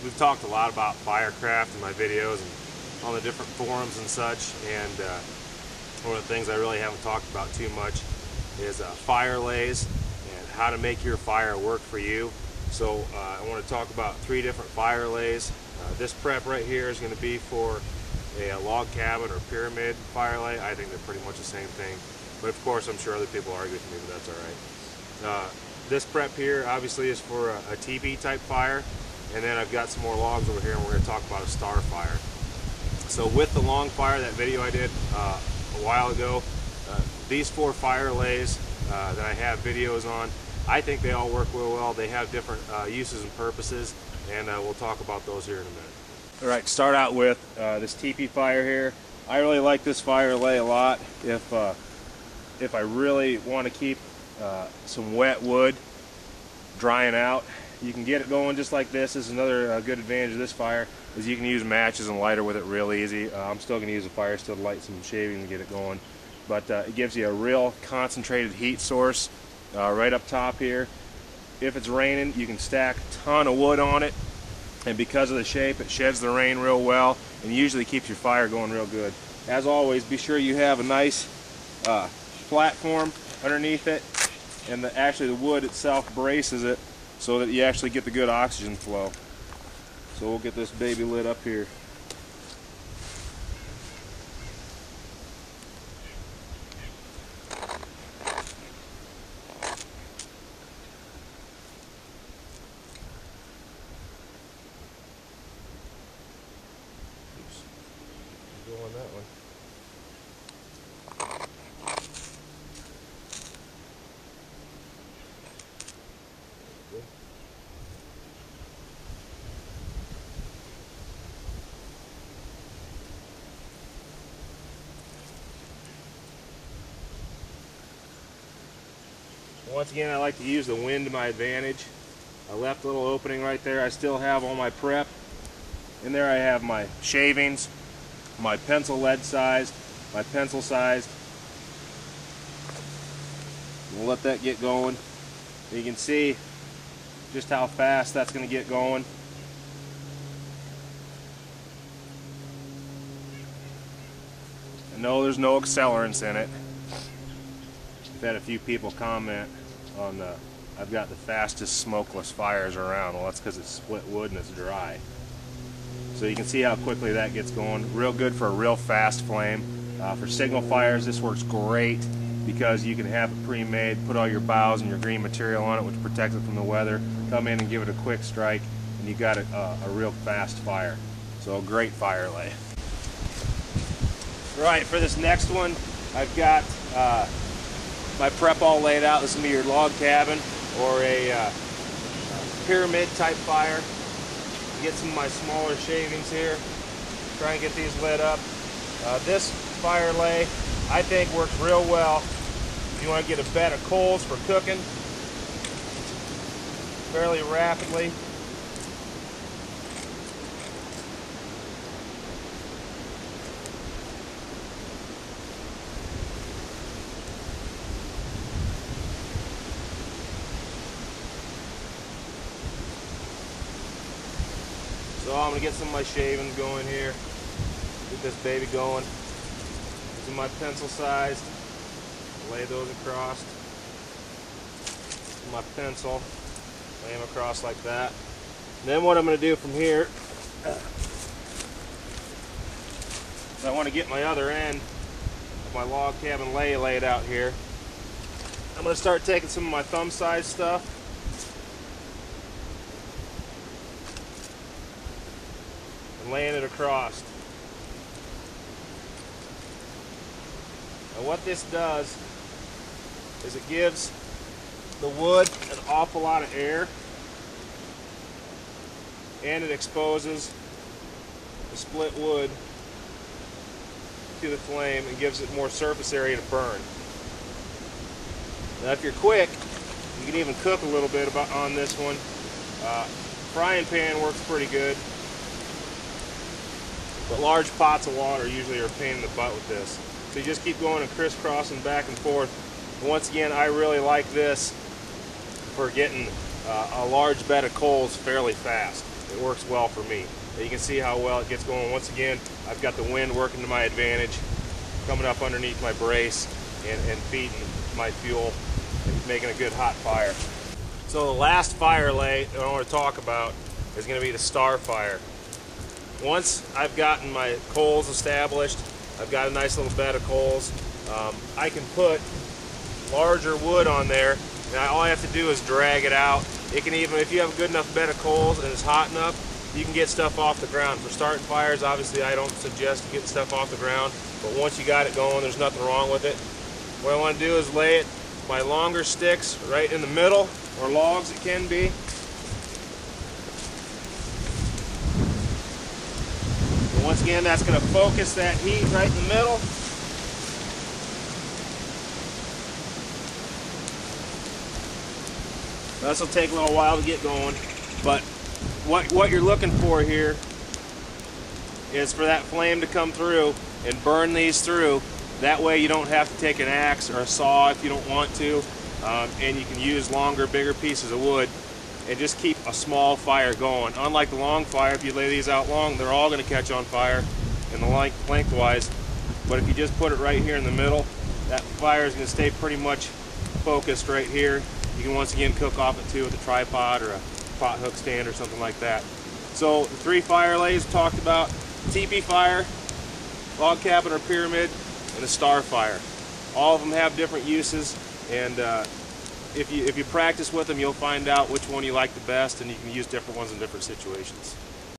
we've talked a lot about firecraft in my videos and on the different forums and such, and one of the things I really haven't talked about too much is fire lays and how to make your fire work for you. So I want to talk about 3 different fire lays. This prep right here is going to be for a log cabin or pyramid fire lay. I think they're pretty much the same thing, but of course I'm sure other people argue with me, but that's alright. This prep here obviously is for a teepee type fire, and then I've got some more logs over here, and we're going to talk about a star fire. So with the long fire, that video I did a while ago, these 4 fire lays that I have videos on, I think they all work real well. They have different uses and purposes, and we'll talk about those here in a minute. Alright, start out with this teepee fire here. I really like this fire lay a lot. If I really want to keep some wet wood drying out, you can get it going just like this. This is another good advantage of this fire, is you can use matches and lighter with it real easy. I'm still going to use a fire still to light some shaving and get it going, but it gives you a real concentrated heat source right up top here. If it's raining, you can stack a ton of wood on it, and because of the shape, it sheds the rain real well and usually keeps your fire going real good. As always, be sure you have a nice platform underneath it, and actually the wood itself braces it so that you actually get the good oxygen flow. So we'll get this baby lit up here. Oops. Go on that one. Once again, I like to use the wind to my advantage. I left a little opening right there. I still have all my prep. In there I have my shavings, my pencil lead sized, my pencil sized. We'll let that get going. You can see just how fast that's going to get going. I know there's no accelerants in it. I've had a few people comment on I've got the fastest smokeless fires around. Well, that's because it's split wood and it's dry. So you can see how quickly that gets going. Real good for a real fast flame. For signal fires, this works great because you can have it pre-made, put all your boughs and your green material on it, which protects it from the weather. Come in and give it a quick strike, and you got a real fast fire. So a great fire lay. Right, for this next one, I've got my prep all laid out. This will be your log cabin or a pyramid type fire. Get some of my smaller shavings here. Try and get these lit up. This fire lay, I think, works real well if you want to get a bed of coals for cooking fairly rapidly. So I'm going to get some of my shavings going here. Get this baby going. These are my pencil sized. Lay those across. My pencil. Lay them across like that. And then what I'm going to do from here, I want to get my other end of my log cabin lay laid out here. I'm going to start taking some of my thumb size stuff. Laying it across. And what this does is it gives the wood an awful lot of air, and it exposes the split wood to the flame and gives it more surface area to burn. Now if you're quick, you can even cook a little bit on this one. Frying pan works pretty good. But large pots of water usually are a pain in the butt with this. So you just keep going and crisscrossing back and forth. And once again, I really like this for getting a large bed of coals fairly fast. it works well for me. And you can see how well it gets going. Once again, I've got the wind working to my advantage, coming up underneath my brace and feeding my fuel and making a good hot fire. So the last fire lay that I want to talk about is going to be the star fire. Once I've gotten my coals established, I've got a nice little bed of coals, I can put larger wood on there, and all I have to do is drag it out. It can even, if you have a good enough bed of coals and it's hot enough, you can get stuff off the ground. For starting fires, obviously I don't suggest getting stuff off the ground, but once you got it going, there's nothing wrong with it. What I want to do is lay it, my longer sticks, right in the middle, or logs it can be. And once again, that's going to focus that heat right in the middle. This will take a little while to get going, but what you're looking for here is for that flame to come through and burn these through. That way you don't have to take an axe or a saw if you don't want to, and you can use longer, bigger pieces of wood and just keep a small fire going. Unlike the long fire, if you lay these out long, they're all going to catch on fire in the lengthwise. But if you just put it right here in the middle, that fire is going to stay pretty much focused right here. You can once again cook off it too with a tripod or a pot hook stand or something like that. So the 3 fire lays talked about: teepee fire, log cabin or pyramid, and a star fire. All of them have different uses, and if you practice with them, you'll find out which one you like the best, and you can use different ones in different situations.